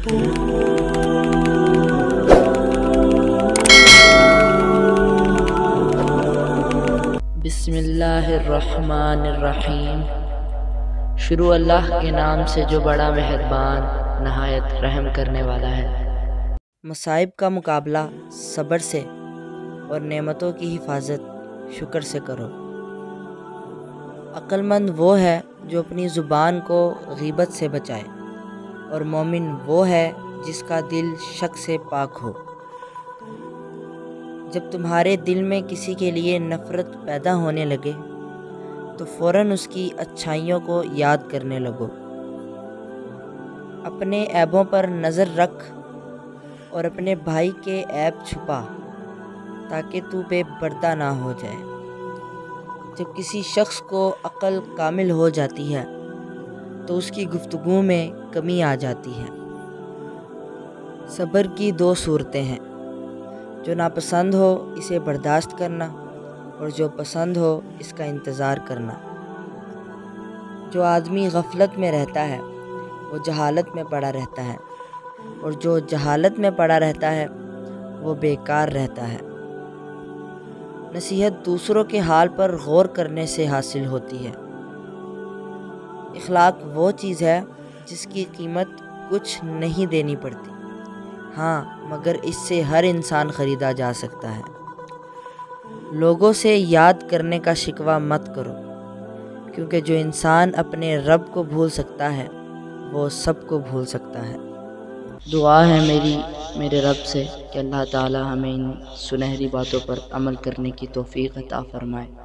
بسم اللہ الرحمن الرحیم۔ شروع اللہ کے نام سے جو بڑا مہربان نہایت رحم کرنے والا ہے۔ مصائب کا مقابلہ صبر سے اور نعمتوں کی حفاظت شکر سے کرو۔ عقل مند وہ ہے جو اپنی زبان کو غیبت سے بچائے، اور مومن وہ ہے جس کا دل شک سے پاک ہو۔ جب تمہارے دل میں کسی کے لیے نفرت پیدا ہونے لگے تو فوراً اس کی اچھائیوں کو یاد کرنے لگو۔ اپنے عیبوں پر نظر رکھ اور اپنے بھائی کے عیب چھپا تاکہ تو بے پردہ نہ ہو جائے۔ جب کسی شخص کو عقل کامل ہو جاتی ہے تو اس کی گفتگو میں کمی آ جاتی ہے۔ صبر کی دو صورتیں ہیں، جو ناپسند ہو اسے برداشت کرنا، اور جو پسند ہو اس کا انتظار کرنا۔ جو آدمی غفلت میں رہتا ہے وہ جہالت میں پڑا رہتا ہے، اور جو جہالت میں پڑا رہتا ہے وہ بیکار رہتا ہے۔ نصیحت دوسروں کے حال پر غور کرنے سے حاصل ہوتی ہے۔ اخلاق وہ چیز ہے جس کی قیمت کچھ نہیں دینی پڑتی، ہاں مگر اس سے ہر انسان خریدا جا سکتا ہے۔ لوگوں سے یاد کرنے کا شکوہ مت کرو، کیونکہ جو انسان اپنے رب کو بھول سکتا ہے وہ سب کو بھول سکتا ہے۔ دعا ہے میرے رب سے کہ اللہ تعالی ہمیں ان سنہری باتوں پر عمل کرنے کی توفیق عطا فرمائے۔